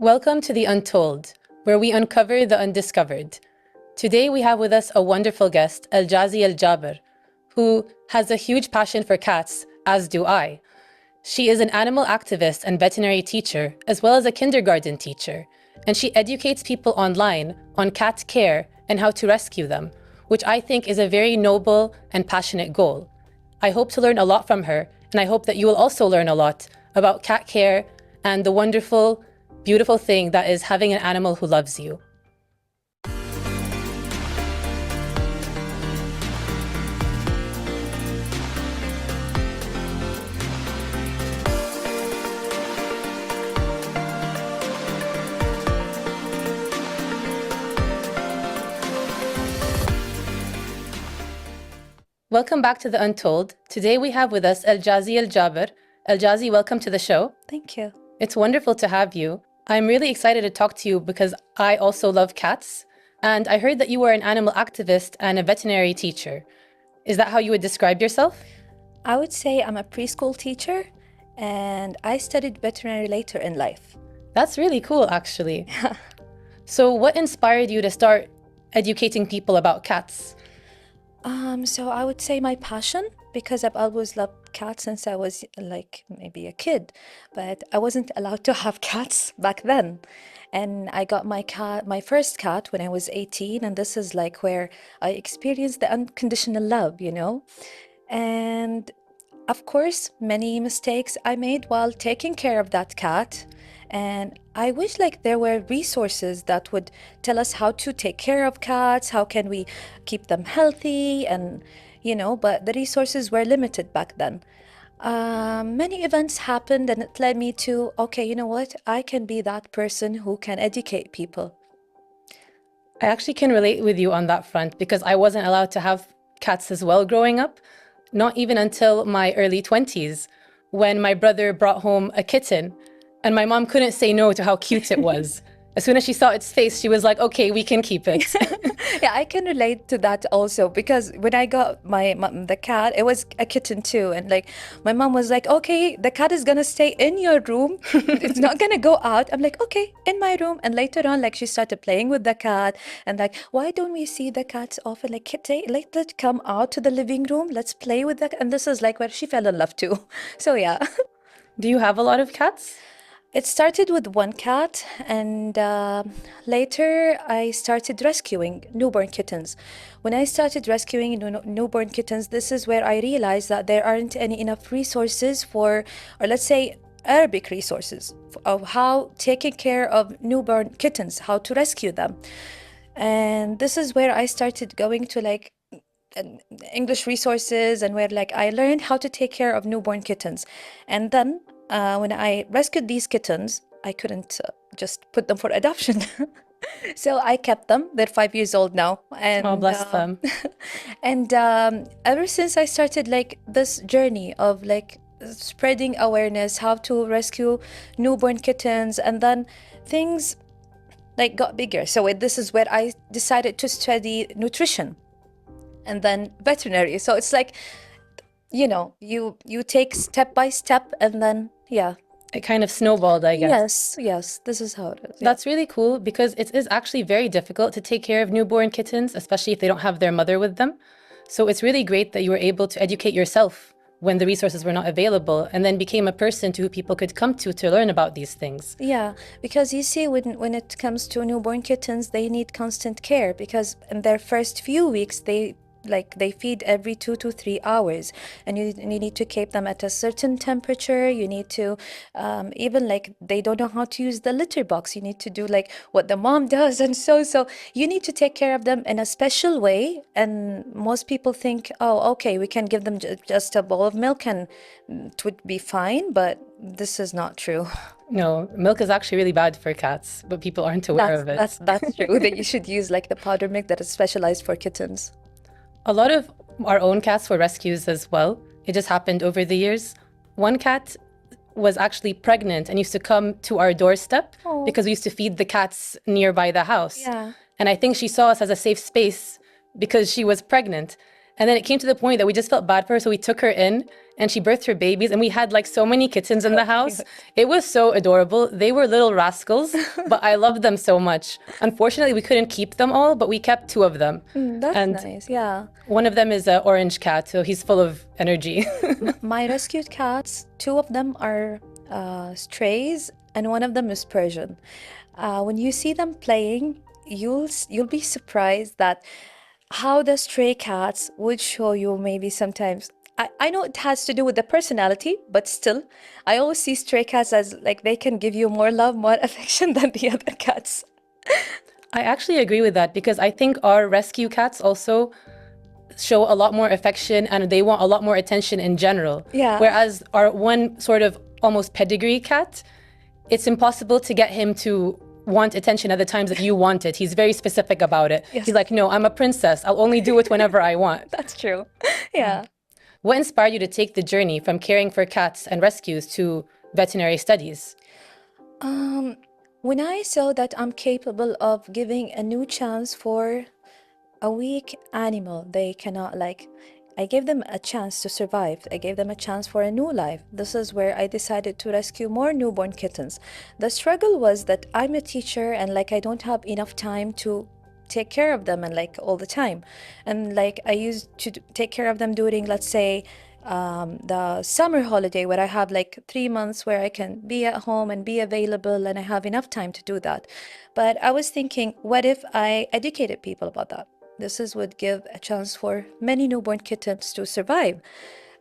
Welcome to the Untold, where we uncover the undiscovered. Today we have with us a wonderful guest, AlJazi AlJaber, who has a huge passion for cats, as do I. She is an animal activist and veterinary teacher, as well as a kindergarten teacher, and she educates people online on cat care and how to rescue them, which I think is a very noble and passionate goal. I hope to learn a lot from her, and I hope that you will also learn a lot about cat care and the wonderful, beautiful thing that is having an animal who loves you. Welcome back to the Untold. Today we have with us AlJazi AlJaber. AlJazi, welcome to the show. Thank you. It's wonderful to have you. I'm really excited to talk to you because I also love cats. And I heard that you were an animal activist and a veterinary teacher. Is that how you would describe yourself? I would say I'm a preschool teacher and I studied veterinary later in life. That's really cool, actually. So what inspired you to start educating people about cats? So I would say my passion, because I've always loved cats since I was like maybe a kid, but I wasn't allowed to have cats back then. And I got my first cat when I was 18, and this is like where I experienced the unconditional love, And of course, many mistakes I made while taking care of that cat. And I wish like there were resources that would tell us how to take care of cats, how can we keep them healthy, and but the resources were limited back then. Many events happened and it led me to, okay, you know what? I can be that person who can educate people. I actually can relate with you on that front because I wasn't allowed to have cats as well growing up, not even until my early 20s when my brother brought home a kitten. And my mom couldn't say no to how cute it was. As soon as she saw its face, she was like, okay, we can keep it. Yeah, I can relate to that also, because when I got the cat, it was a kitten too. And like my mom was like, okay, the cat is going to stay in your room. It's not going to go out. I'm like, okay, in my room. And later on, like she started playing with the cat and like, why don't we see the cats often? Like, kitty, let's come out to the living room. Let's play with that. And this is like where she fell in love too. So yeah. Do you have a lot of cats? It started with one cat, and later I started rescuing newborn kittens. When I started rescuing newborn kittens, this is where I realized that there aren't enough resources or let's say Arabic resources of how taking care of newborn kittens, how to rescue them. And this is where I started going to like English resources, and where like I learned how to take care of newborn kittens. And then when I rescued these kittens, I couldn't just put them for adoption. So I kept them. They're 5 years old now. And, Oh, bless them. And ever since I started like this journey of like spreading awareness, how to rescue newborn kittens, and then things like got bigger. So this is where I decided to study nutrition and then veterinary. So it's like, you take step by step, and then yeah. It kind of snowballed, I guess. Yes, this is how it is. That's really cool because it is actually very difficult to take care of newborn kittens, especially if they don't have their mother with them. So it's really great that you were able to educate yourself when the resources were not available, and then became a person to who people could come to learn about these things. Yeah, because you see, when it comes to newborn kittens, they need constant care, because in their first few weeks, they feed every 2 to 3 hours, and you need to keep them at a certain temperature. You need to even like they don't know how to use the litter box, you need to do like what the mom does, and so you need to take care of them in a special way. And most people think, oh, okay, we can give them just a bowl of milk and it would be fine, but this is not true. No, milk is actually really bad for cats, but people aren't aware of it. That's true. That you should use like the powder milk that is specialized for kittens. A lot of our own cats were rescues as well. It just happened over the years. One cat was actually pregnant and used to come to our doorstep because we used to feed the cats nearby the house. Yeah. And I think she saw us as a safe space because she was pregnant. And then it came to the point that we just felt bad for her, so we took her in and she birthed her babies, and we had like so many kittens in the house. It was so adorable. They were little rascals, but I loved them so much. Unfortunately, we couldn't keep them all, but we kept 2 of them. That's And nice, yeah. one of them is an orange cat, so he's full of energy. My rescued cats, 2 of them are strays, and one of them is Persian. When you see them playing, you'll be surprised that how the stray cats would show you maybe sometimes. I know it has to do with the personality, but still, I always see stray cats as like they can give you more love, more affection than the other cats. I actually agree with that because I think our rescue cats also show a lot more affection and they want a lot more attention in general. Yeah. Whereas our one sort of almost pedigree cat, it's impossible to get him to want attention at the times that you want it. He's very specific about it. Yes. He's like, no, I'm a princess. I'll only do it whenever I want. That's true. Yeah. What inspired you to take the journey from caring for cats and rescues to veterinary studies? When I saw that I'm capable of giving a new chance for a weak animal, they cannot I gave them a chance to survive. I gave them a chance for a new life. This is where I decided to rescue more newborn kittens. The struggle was that I'm a teacher and I don't have enough time to take care of them and all the time. And I used to take care of them during, let's say, the summer holiday where I have 3 months where I can be at home and be available and I have enough time to do that. But I was thinking, what if I educated people about that? Would give a chance for many newborn kittens to survive.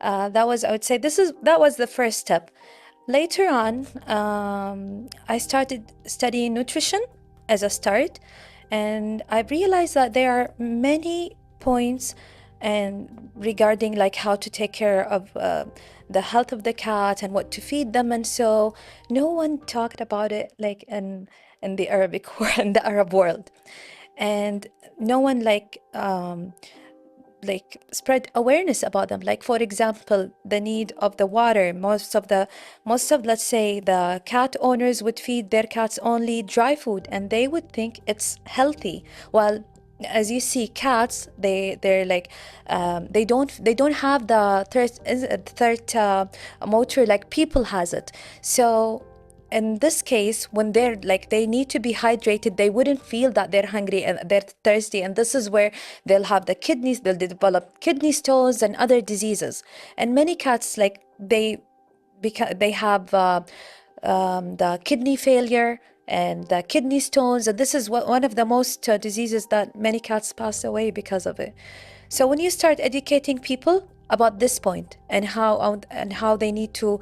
I would say, that was the first step. Later on, I started studying nutrition as a start, and I realized that there are many points and regarding how to take care of the health of the cat and what to feed them, and so no one talked about it in the Arabic world, in the Arab world, and no one spread awareness about them. For example, the need of the water. Most of let's say the cat owners would feed their cats only dry food and they would think it's healthy. While as you see, cats they don't have the third motor like people has it. So in this case, when they need to be hydrated, they wouldn't feel that they're hungry and they're thirsty, and this is where they'll develop kidney stones and other diseases. And many cats they have the kidney failure and the kidney stones, and this is one of the most diseases that many cats pass away because of it. So when you start educating people about this point and how they need to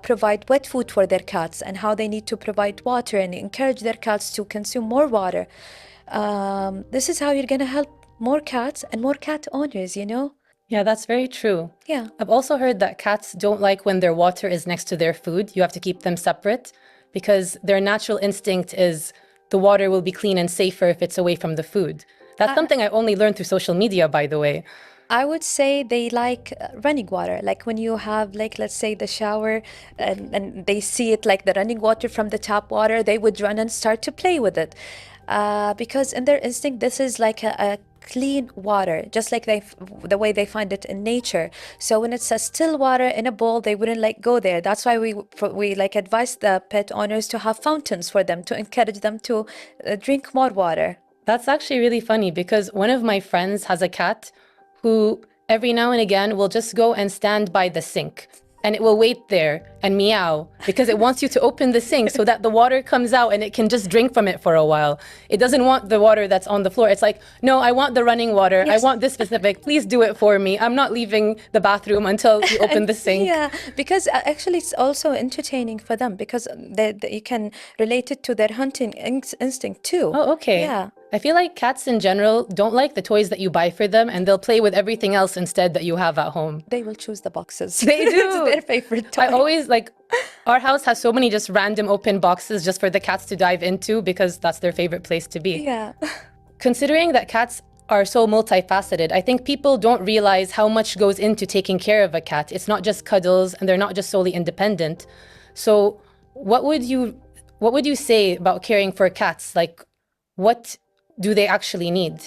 provide wet food for their cats and how they need to provide water and encourage their cats to consume more water, this is how you're going to help more cats and more cat owners, Yeah, that's very true. Yeah. I've also heard that cats don't like when their water is next to their food. You have to keep them separate because their natural instinct is the water will be clean and safer if it's away from the food. That's something I only learned through social media, by the way. I would say they like running water. When you have let's say the shower and they see it the running water from the tap water, they would run and start to play with it. Because in their instinct, this is a clean water, just the way they find it in nature. So when it's a still water in a bowl, they wouldn't go there. That's why we advise the pet owners to have fountains for them to encourage them to drink more water. That's actually really funny because one of my friends has a cat who every now and again will just go and stand by the sink and it will wait there and meow because it wants you to open the sink so that the water comes out and it can just drink from it for a while. It doesn't want the water that's on the floor. It's like, no, I want the running water. Yes. I want this specific. Please do it for me. I'm not leaving the bathroom until you open the sink. Yeah, because actually it's also entertaining for them because you can relate it to their hunting instinct too. Oh, okay. Yeah. I feel like cats in general don't like the toys that you buy for them and they'll play with everything else instead that you have at home. They will choose the boxes. They do. It's their favorite toy. I always our house has so many just random open boxes just for the cats to dive into because that's their favorite place to be. Yeah. Considering that cats are so multifaceted, I think people don't realize how much goes into taking care of a cat. It's not just cuddles and they're not just solely independent. So what would you say about caring for cats? What do they actually need?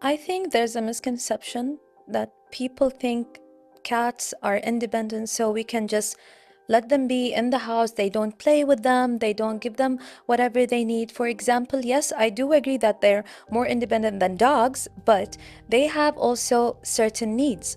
I think there's a misconception that people think cats are independent, so we can just let them be in the house. They don't play with them. They don't give them whatever they need. For example, yes, I do agree that they're more independent than dogs, but they have also certain needs.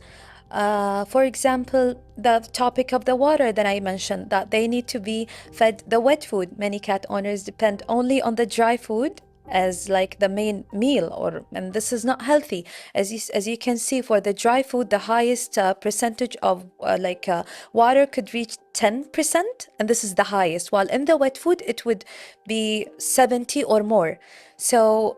For example, the topic of the water that I mentioned, that they need to be fed the wet food. Many cat owners depend only on the dry food as like the main meal, and this is not healthy. As you can see, for the dry food, the highest percentage of water could reach 10%, and this is the highest, while in the wet food it would be 70 or more. So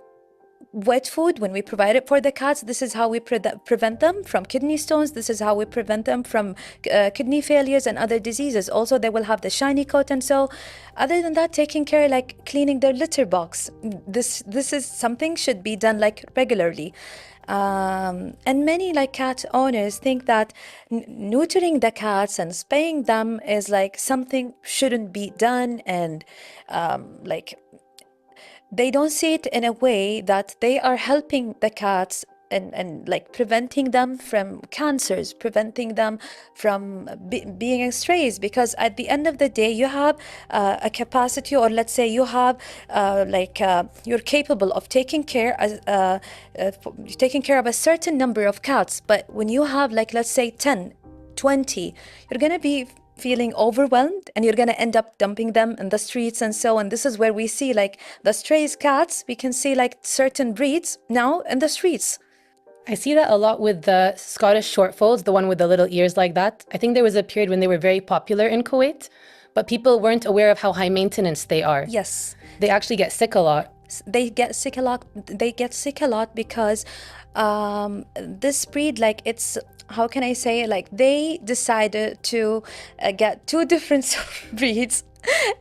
wet food, when we provide it for the cats, this is how we prevent them from kidney stones. This is how we prevent them from kidney failures and other diseases. Also, they will have the shiny coat. And so other than that, taking care, like cleaning their litter box, this is something should be done like regularly. And many like cat owners think that neutering the cats and spaying them is like something shouldn't be done, and like they don't see it in a way that they are helping the cats and like preventing them from cancers, preventing them from being strays. Because at the end of the day, you have a capacity, or let's say you have you're capable of taking care of a certain number of cats. But when you have, like, let's say 10, 20, you're gonna be feeling overwhelmed, and you're going to end up dumping them in the streets. And so on. This is where we see like the strays cats. We can see like certain breeds now in the streets. I see that a lot with the Scottish shortfolds, the one with the little ears like that. I think there was a period when they were very popular in Kuwait, but people weren't aware of how high maintenance they are. Yes. They actually get sick a lot. They get sick a lot. They get sick a lot because this breed, like, it's, how can I say it? Like, they decided to get two different breeds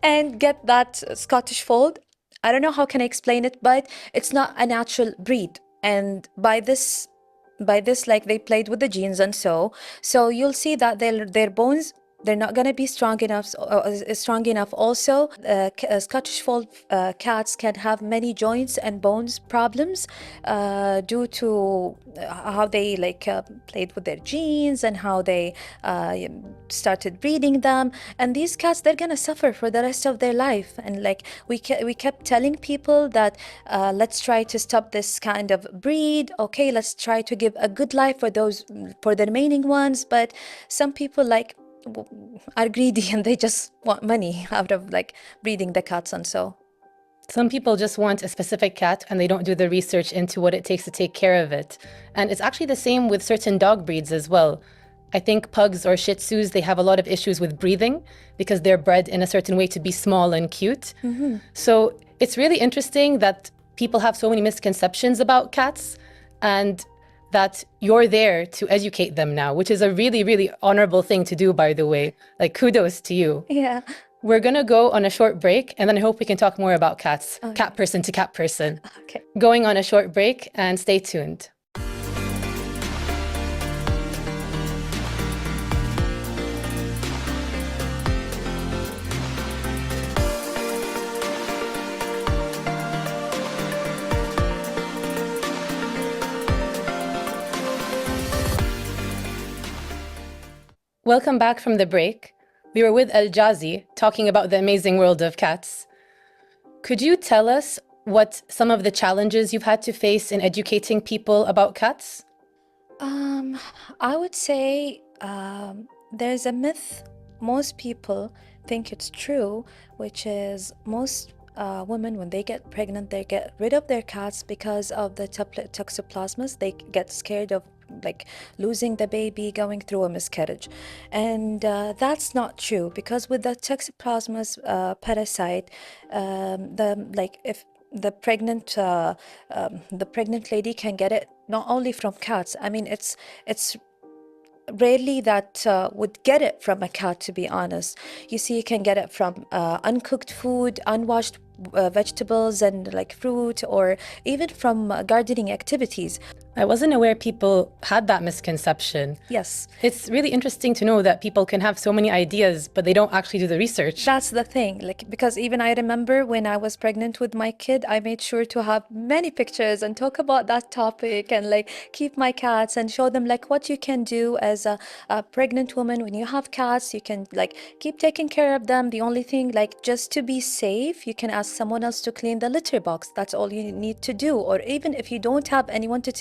and get that Scottish fold. I don't know how can I explain it, but it's not a natural breed. And by this, like, they played with the genes, and so you'll see that their bones, they're not going to be strong enough. Also, Scottish fold cats can have many joints and bones problems due to how they played with their genes and how they started breeding them. And these cats, they're going to suffer for the rest of their life. And like we kept telling people that let's try to stop this kind of breed. Okay, let's try to give a good life for the remaining ones. But some people are greedy, and they just want money out of like breeding the cats. And so some people just want a specific cat, and they don't do the research into what it takes to take care of it. And it's actually the same with certain dog breeds as well. I think pugs or shih tzus, they have a lot of issues with breathing because they're bred in a certain way to be small and cute. Mm-hmm. So it's really interesting that people have so many misconceptions about cats, and that you're there to educate them now, which is a really, really honorable thing to do, by the way. Like, kudos to you. Yeah. We're going to go on a short break, and then I hope we can talk more about cats, okay. Cat person to cat person. Okay. Going on a short break, and stay tuned. Welcome back from the break. We were with AlJazi talking about the amazing world of cats. Could you tell us what some of the challenges you've had to face in educating people about cats? I would say there's a myth most people think it's true, which is most women, when they get pregnant, they get rid of their cats because of the toxoplasmas. They get scared of like losing the baby, going through a miscarriage. And that's not true, because with the toxoplasmas parasite, if the pregnant lady can get it not only from cats. I mean, it's rarely that would get it from a cat, to be honest. You see, you can get it from uncooked food, unwashed vegetables and like fruit, or even from gardening activities. I wasn't aware people had that misconception. Yes. It's really interesting to know that people can have so many ideas, but they don't actually do the research. That's the thing, like, because even I remember when I was pregnant with my kid, I made sure to have many pictures and talk about that topic, and like keep my cats and show them like what you can do as a pregnant woman when you have cats. You can like keep taking care of them. The only thing, like, just to be safe, you can ask someone else to clean the litter box. That's all you need to do. Or even if you don't have anyone to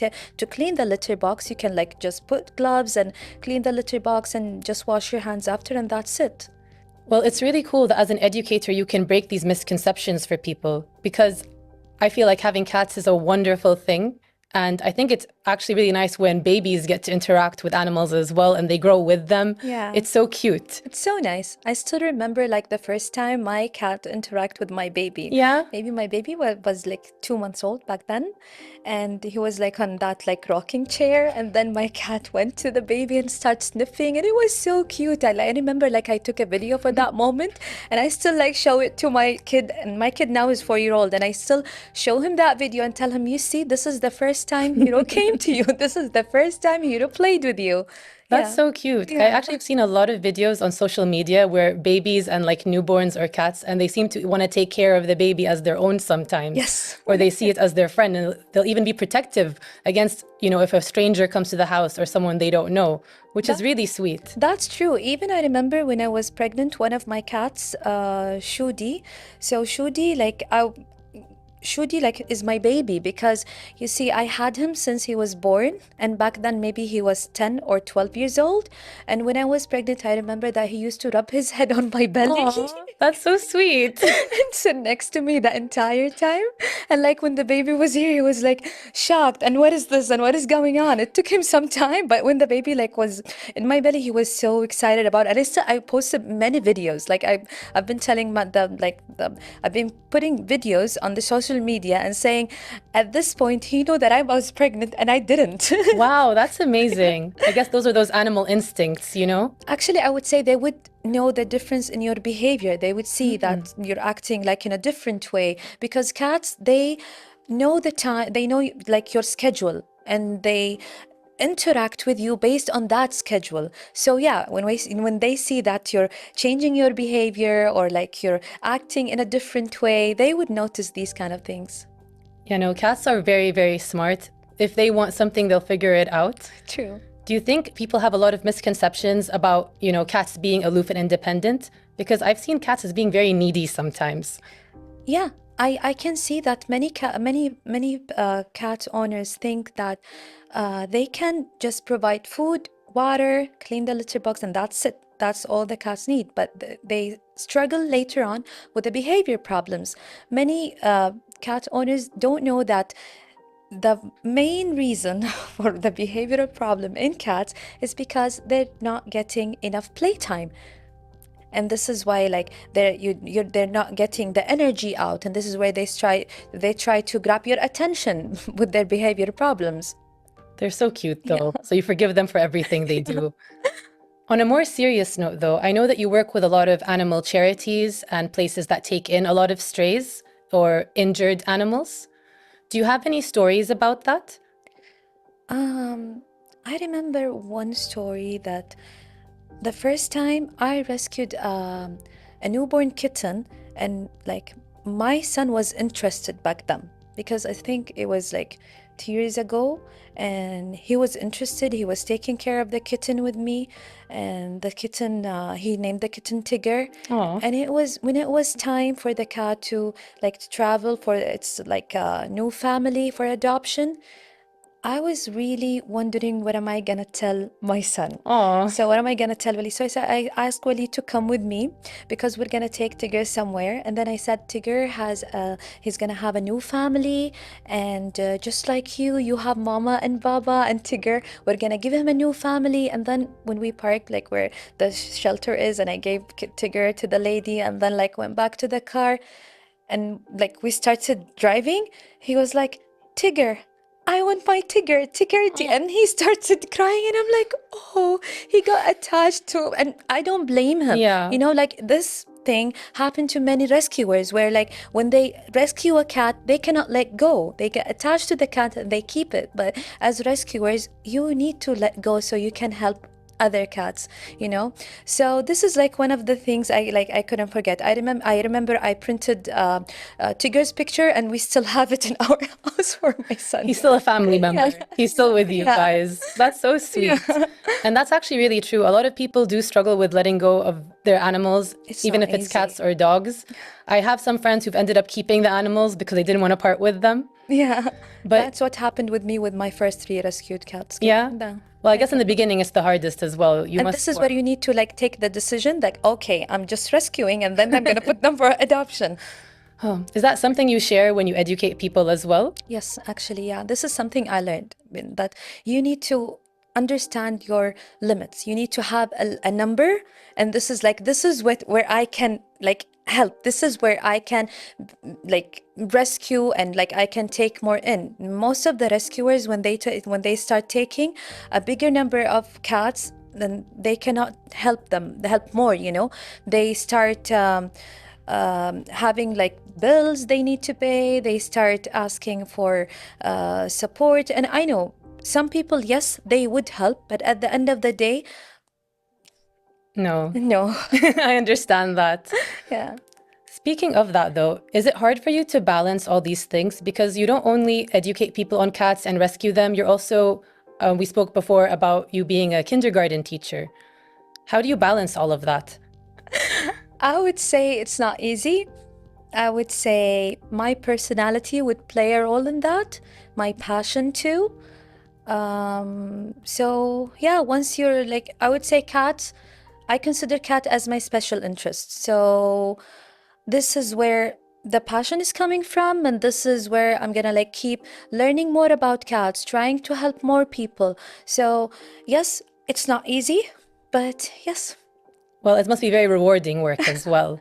clean the litter box, you can like just put gloves and clean the litter box and just wash your hands after, and that's it. Well, it's really cool that as an educator, you can break these misconceptions for people, because I feel like having cats is a wonderful thing. And I think it's actually really nice when babies get to interact with animals as well and they grow with them. Yeah. It's so cute. It's so nice. I still remember like the first time my cat interact with my baby. Yeah. Maybe my baby was like 2 months old back then, and he was like on that like rocking chair, and then my cat went to the baby and started sniffing, and it was so cute. I remember like I took a video for that moment, and I still like show it to my kid, and my kid now is 4 years old, and I still show him that video and tell him, you see, this is the first time Hero came to you. This is the first time Hero played with you. That's Yeah. so cute. I Yeah. actually have seen a lot of videos on social media where babies and like newborns or cats, and they seem to want to take care of the baby as their own sometimes. Yes. Or they see it as their friend, and they'll even be protective against, if a stranger comes to the house or someone they don't know, which is really sweet. That's true. Even I remember when I was pregnant, one of my cats, Shudi. So Shudi like is my baby, because you see I had him since he was born, and back then maybe he was 10 or 12 years old, and when I was pregnant I remember that he used to rub his head on my belly. Aw, that's so sweet. And sit next to me the entire time. And like when the baby was here, he was like shocked, and what is this and what is going on? It took him some time, but when the baby like was in my belly, he was so excited about it. And I posted many videos. Like I've been telling I've been putting videos on the social media and saying, at this point he knew that I was pregnant and I didn't. Wow, that's amazing. I guess those are those animal instincts, Actually, I would say they would know the difference in your behavior. They would see that you're acting like in a different way, because cats, they know the time, they know like your schedule, and they interact with you based on that schedule. So yeah, when they see that you're changing your behavior or like you're acting in a different way, they would notice these kind of things. Cats are very, very smart. If they want something, they'll figure it out. True. Do you think people have a lot of misconceptions about, cats being aloof and independent? Because I've seen cats as being very needy sometimes. Yeah, I can see that many cat owners think that they can just provide food, water, clean the litter box, and that's it. That's all the cats need. But they struggle later on with the behavior problems. Many cat owners don't know that the main reason for the behavioral problem in cats is because they're not getting enough playtime. And this is why like they're not getting the energy out, and this is where they try to grab your attention with their behavior problems. They're so cute though. So you forgive them for everything they do. On a more serious note though, I know that you work with a lot of animal charities and places that take in a lot of strays or injured animals. Do you have any stories about that? I remember one story that the first time I rescued a newborn kitten, and like my son was interested back then, because I think it was like 2 years ago, and he was interested. He was taking care of the kitten with me, and the kitten, he named the kitten Tigger. Aw. And it was when it was time for the cat to travel for its like new family for adoption, I was really wondering, what am I gonna tell my son? Aw. So what am I gonna tell Wali? So I asked Wali to come with me, because we're gonna take Tigger somewhere. And then I said, Tigger he's gonna have a new family, and just like you have Mama and Baba and Tigger. We're gonna give him a new family. And then when we parked like where the shelter is, and I gave Tigger to the lady, and then like went back to the car, and like we started driving, he was like, Tigger, I want my Tigger, and he started crying, and I'm like, oh, he got attached to, and I don't blame him. Yeah. Like this thing happened to many rescuers where like when they rescue a cat, they cannot let go. They get attached to the cat and they keep it. But as rescuers, you need to let go so you can help other cats, you know. So this is like one of the things I couldn't forget. I remember I printed Tigger's picture and we still have it in our house for my son. He's still a family member. Yeah. He's still with you Yeah. guys. That's so sweet. And that's actually really true. A lot of people do struggle with letting go of their animals, It's even not if it's easy. cats or dogs. I have some friends who've ended up keeping the animals because they didn't want to part with them. Yeah, But- that's what happened with me with my first 3 rescued cats. Yeah? No. Well, I guess in the beginning it's the hardest as well. You And must this is where you need to like take the decision like, okay, I'm just rescuing and then I'm gonna put them for adoption. Oh, is that something you share when you educate people as well? Yes, actually, yeah. This is something I learned that you need to understand your limits. You need to have a number, and this is where I can like help. This is where I can like rescue and like I can take more in. Most of the rescuers when they start taking a bigger number of cats, then they cannot help more, you know. They start having like bills they need to pay. They start asking for support. And I know some people, yes, they would help, but at the end of the day, No. no. I understand that. Yeah. Speaking of that, though, is it hard for you to balance all these things? Because you don't only educate people on cats and rescue them, you're also, we spoke before about you being a kindergarten teacher. How do you balance all of that? I would say it's not easy. I would say my personality would play a role in that, my passion too. So yeah, once you're like, I would say cats, I consider cat as my special interest. So this is where the passion is coming from, and this is where I'm gonna like keep learning more about cats, trying to help more people. So yes, it's not easy, but yes. Well, it must be very rewarding work as well.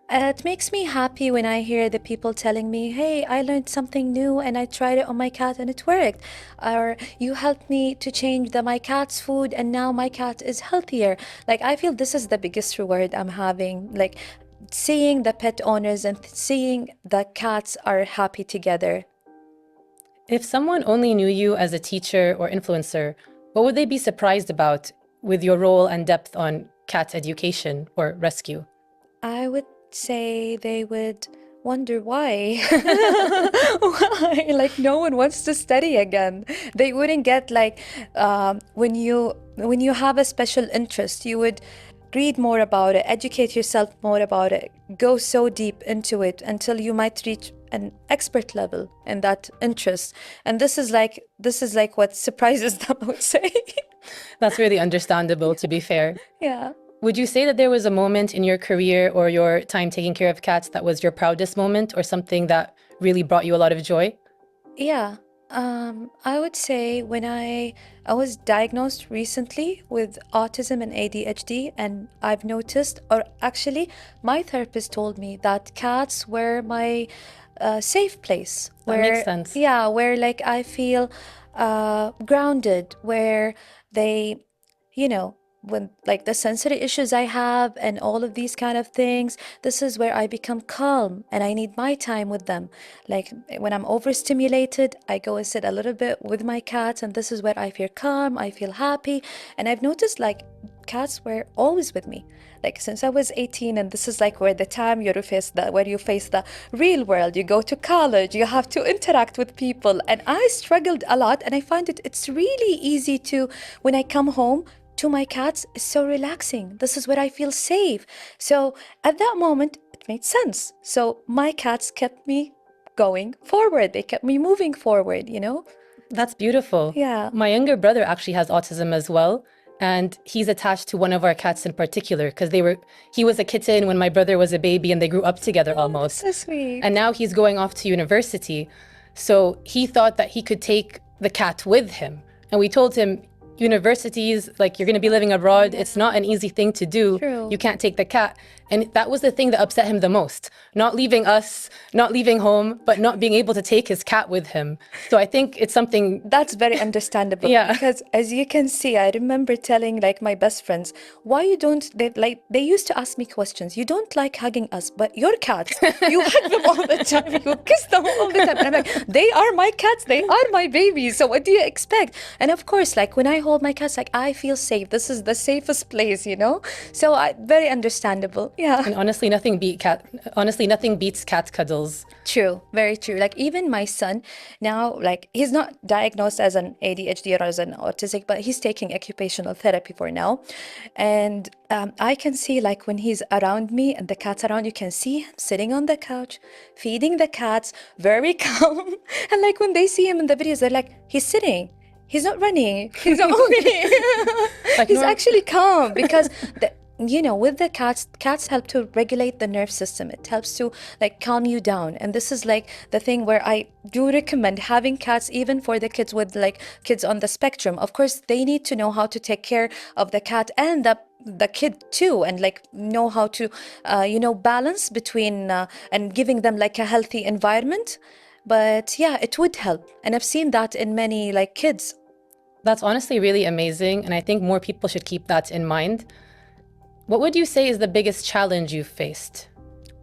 It makes me happy when I hear the people telling me, hey, I learned something new and I tried it on my cat and it worked. Or you helped me to change my cat's food and now my cat is healthier. Like, I feel this is the biggest reward I'm having. Like, seeing the pet owners and seeing the cats are happy together. If someone only knew you as a teacher or influencer, what would they be surprised about with your role and depth on cat education or rescue? I would say they would wonder why. Why? Like no one wants to study again. They wouldn't get like when you have a special interest, you would read more about it, educate yourself more about it, go so deep into it until you might reach an expert level in that interest. And this is like what surprises them, I would say. That's really understandable, to be fair. Yeah. Would you say that there was a moment in your career or your time taking care of cats that was your proudest moment or something that really brought you a lot of joy? Yeah, I would say when I was diagnosed recently with autism and ADHD, and I've noticed, or actually, my therapist told me that cats were my safe place. That makes sense. Yeah, where like I feel grounded, where they, you know, when like the sensory issues I have and all of these kind of things, this is where I become calm and I need my time with them. Like when I'm overstimulated, I go and sit a little bit with my cats, and this is where I feel calm, I feel happy. And I've noticed like cats were always with me, like since I was 18, and this is like where the time where you face the real world. You go to college, you have to interact with people, and I struggled a lot. And I find it's really easy to, when I come home to my cats, it's so relaxing. This is where I feel safe. So at that moment, it made sense. So my cats kept me going forward. They kept me moving forward, you know? That's beautiful. Yeah. My younger brother actually has autism as well. And he's attached to one of our cats in particular because he was a kitten when my brother was a baby and they grew up together almost. So sweet. And now he's going off to university. So he thought that he could take the cat with him. And we told him, universities, like you're going to be living abroad. It's not an easy thing to do. True. You can't take the cat. And that was the thing that upset him the most. Not leaving us, not leaving home, but not being able to take his cat with him. So I think it's something... That's very understandable. Yeah. Because as you can see, I remember telling like my best friends, why you don't, they used to ask me questions. You don't like hugging us, but your cats, you hug them all the time. You kiss them all the time. And I'm like, they are my cats. They are my babies. So what do you expect? And of course, like when I hold my cats, like I feel safe. This is the safest place, you know? So very understandable. Yeah. And honestly, nothing beats cat cuddles. True, very true. Like even my son now, like he's not diagnosed as an ADHD or as an autistic, but he's taking occupational therapy for now. And I can see like when he's around me and the cat's around, you can see him sitting on the couch, feeding the cats, very calm. And like when they see him in the videos, they're like, he's sitting. He's not running. He's not moving. Like He's actually calm because you know, with the cats help to regulate the nerve system. It helps to like calm you down. And this is like the thing where I do recommend having cats, even for the kids with like kids on the spectrum. Of course, they need to know how to take care of the cat and the kid too, and like know how to, you know, balance between and giving them like a healthy environment. But yeah, it would help. And I've seen that in many like kids. That's honestly really amazing. And I think more people should keep that in mind. What would you say is the biggest challenge you've faced?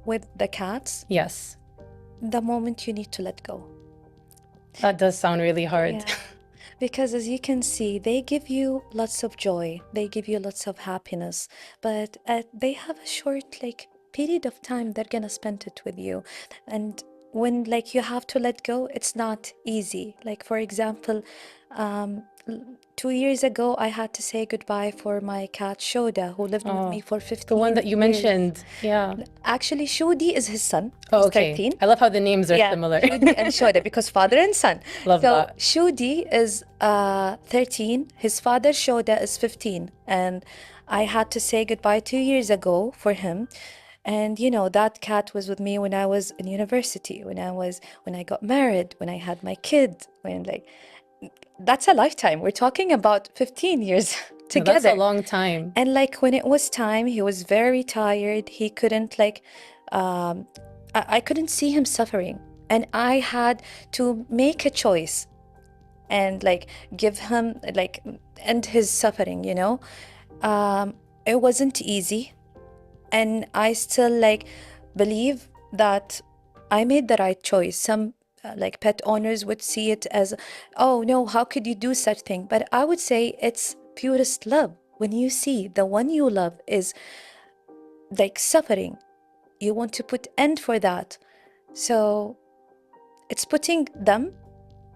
With the cats, Yes. the moment you need to let go. That does sound really hard. Yeah. Because as you can see, they give you lots of joy. They give you lots of happiness. But they have a short like period of time they're gonna spend it with you. And when like you have to let go, it's not easy. Like for example, 2 years ago, I had to say goodbye for my cat Shoda, who lived with me for 15 The one that you years. mentioned. Yeah. Actually, Shudi is his son. Oh, He's okay. 13. I love how the names are Yeah, similar. Shudi and Shoda, because father and son. Love so that. Shudi is 13. His father Shoda is 15, and I had to say goodbye 2 years ago for him. And you know, that cat was with me when I was in university, when I got married, when I had my kid, when like that's a lifetime. We're talking about 15 years No, together. that's a long time. And like when it was time, he was very tired. He couldn't like, I couldn't see him suffering. And I had to make a choice and like give him, like end his suffering, you know. It wasn't easy. And I still like believe that I made the right choice. Some like pet owners would see it as, oh no, how could you do such thing? But I would say it's purest love. When you see the one you love is like suffering, you want to put end for that. So it's putting them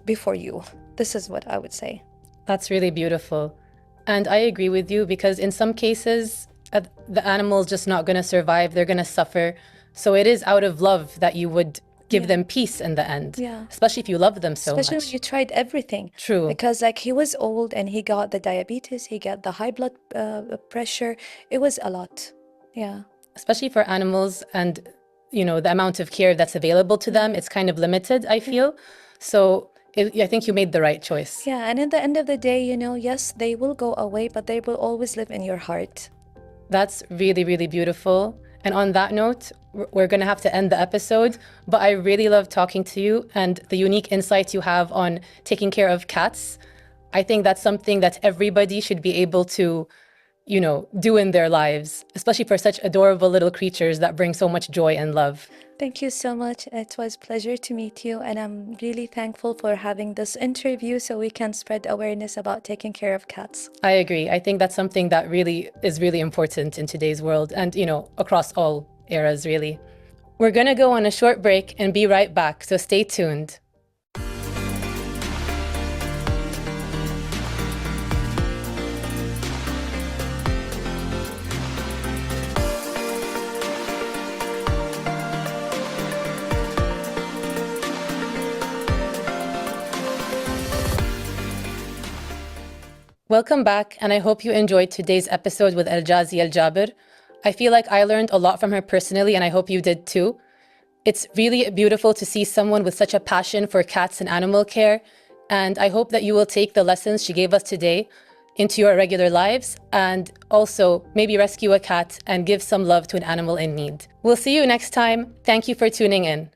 before you. This is what I would say. That's really beautiful. And I agree with you because in some cases, the animal's just not going to survive. They're going to suffer. So it is out of love that you would give them peace in the end. Yeah. Especially if you love them so Especially much. when you tried everything. True. Because like he was old and he got the diabetes, he got the high blood pressure. It was a lot. Yeah. Especially for animals and, you know, the amount of care that's available to them, it's kind of limited, I feel. So I think you made the right choice. Yeah. And at the end of the day, you know, yes, they will go away, but they will always live in your heart. That's really, really beautiful. And on that note, we're going to have to end the episode. But I really love talking to you and the unique insights you have on taking care of cats. I think that's something that everybody should be able to, you know, do in their lives, especially for such adorable little creatures that bring so much joy and love. Thank you so much. It was a pleasure to meet you. And I'm really thankful for having this interview so we can spread awareness about taking care of cats. I agree. I think that's something that really is really important in today's world and, you know, across all eras, really. We're going to go on a short break and be right back. So stay tuned. Welcome back, and I hope you enjoyed today's episode with AlJazi AlJaber. I feel like I learned a lot from her personally, and I hope you did too. It's really beautiful to see someone with such a passion for cats and animal care, and I hope that you will take the lessons she gave us today into your regular lives, and also maybe rescue a cat and give some love to an animal in need. We'll see you next time. Thank you for tuning in.